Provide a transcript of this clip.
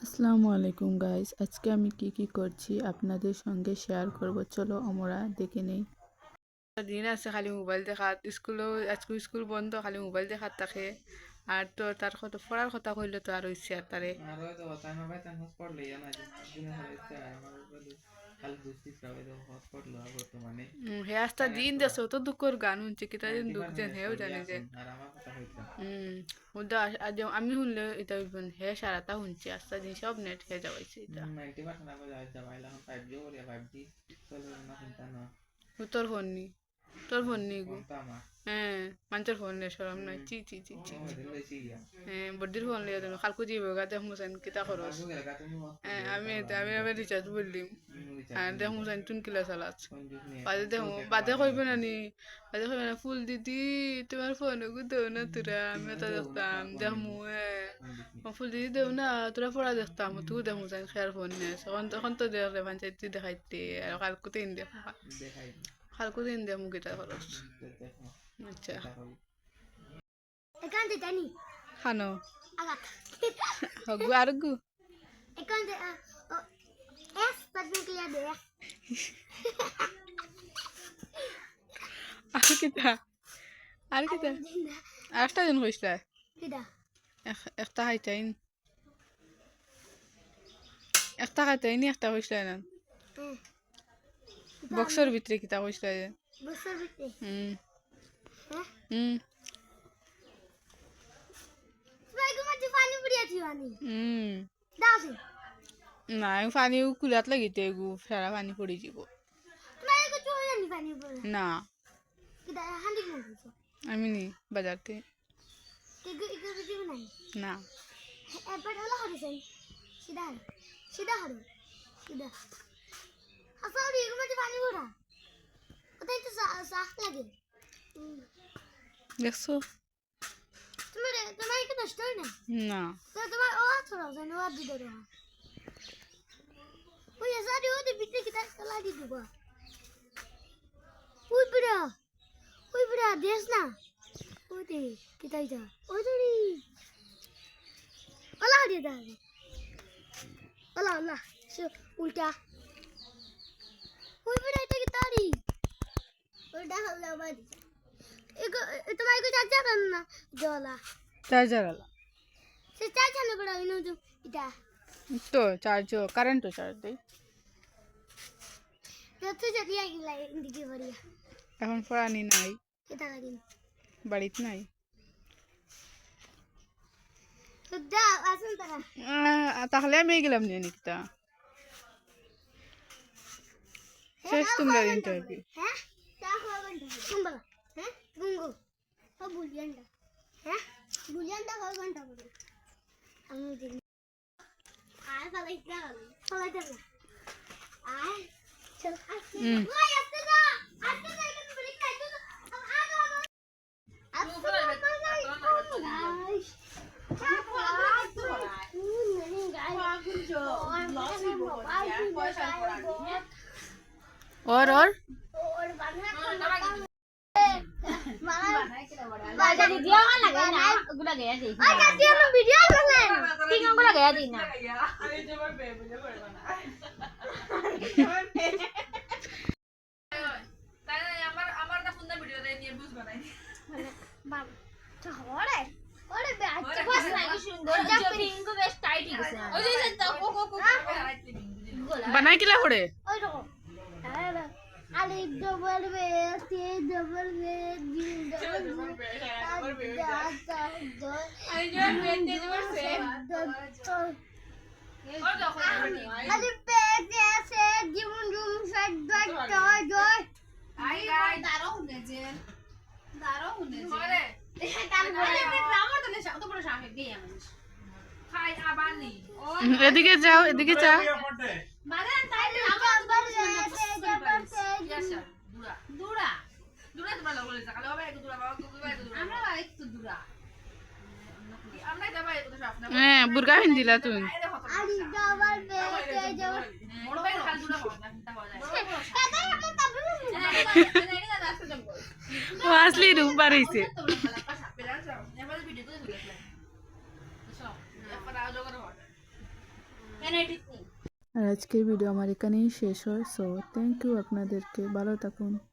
আসসালামু আলাইকুম গাইস, আজকে আমি কি করছি আপনাদের সঙ্গে শেয়ার করব। চলো আমরা দেখে নেই। দিন আছে খালি মোবাইল দেখাত, স্কুলও আজকে স্কুল বন্ধ, খালি মোবাইল দেখাত থাকে। আর তো তার কথা পড়ার কথা কইলে তো আর হইছে আর তারে হে আস্তা দিন দেশ তো দুঃখর গান শুনছে কিতা দিন দুঃখ যেন হেও জানে যে ওদা আজ আমি শুনলে এটা হইবেন হে সারাটা শুনছি আস্তা দিন সব নেট খেয়ে যাওয়াইছে এটা তোর ফোন নি তোর ফোন নি গো হ্যাঁ মানুষের ফোন নিয়ে সরম নাই চি চি চি চি হ্যাঁ বডির ফোন লিয়ে তুমি খালকু যাইব গা দেখ মুসাইন কিতা খরচ হ্যাঁ আমি আমি আবার রিচার্জ বললিম হ্যাঁ দেখ মুসাইন তুন কিলা চালাচ বাদে দেখ বাদে কইবে না নি বাদে কইবে না ফুল দিদি তোমার ফোন গো দেও না তোরা আমি তো দেখতাম দেখ মু ফুল দিদি দেও না তোরা পড়া দেখতাম তুই দেখ মুসাইন খেয়ার ফোন নিয়ে এখন তো দেখলে পঞ্চায়েত দেখাইতে আর কালকে দিন দেখ কালকে দিন দেখ মুখ এটা খরচ আচ্ছা এখান থেকে জানি খানো আগাত হগু আর গু এখান থেকে এস পারবে কি দে আর কিতা আরেকটা দিন কইসলা কিডা একটা খাইতাইন একটা খাইতাইনি একটা কইসলা না বক্সের ভিতরে কিতা কইসলা যে বসর বিতে হুম হ্যাঁ হুম ভাই গো মত পানি পড়িয়াছি পানি দাসি না পানি কুলাত লাগিতে গু সারা পানি পড়ি যাব তোমার কো চলে জানি পানি পড়ে না কিডা হান্ডি না আমি নি বাজারতে এগো বিজি নাই না এবার হলো হরিসেন সিধা সিধা আসাউরি এগো মত পানি পড়া ওটাই তো সাফ লাগে দেখছো তোমার কি নষ্ট হয় না না তো তোমার ও ছড়াও জানো আর দিদো রে ওই সারি ওতে বিতে কি তার কলা দি দিব ওই বড়া দেশ না ওতে কি তাই যা ওই দড়ি ওলা দি দা ওলা সে উল্টা ওই বড়া এটা কি তারি ওটা হলো বাদি এগো তোমার কো চার্জার না জলা চার্জার আলা সে চার্জার না বড়া ইনো তো এটা তো চার্জ কারেন্ট তো চার্জ দেই তো যদি আইলা ইন্দিকে বড়িয়া এখন পড়ানি নাই এটা লাগি বাড়িতে নাই সুদ্ধা আসুন তারা তাহলে আমি গেলাম নিয়ে নিকিতা শেষ তোমরা ইন্টারভিউ হ্যাঁ তা হবেন কুম্বা হ্যাঁ গুঙ্গু ও বুলিয়ান্ডা হ্যাঁ বুলিয়ান্ডা হবেন তা বলে আমি দিন আর ফালাইতে না আর চল আসি ওই আসতে যা এখানে ব্রেক নাই তো और बनाई किला पड़े Alif double B, C double B, D double B, Alif B, C, Jum Jum, Fat Dot Toy Joy. এদিকে যাও এদিকে যাও হ্যাঁ বুরকা হিন্দিলা তুমি ও আসলি রূপ বাড়াইছে আর আজকের ভিডিও আমার এখানেই শেষ হয়। সো থ্যাংক ইউ, আপনাদেরকে ভালো থাকুন।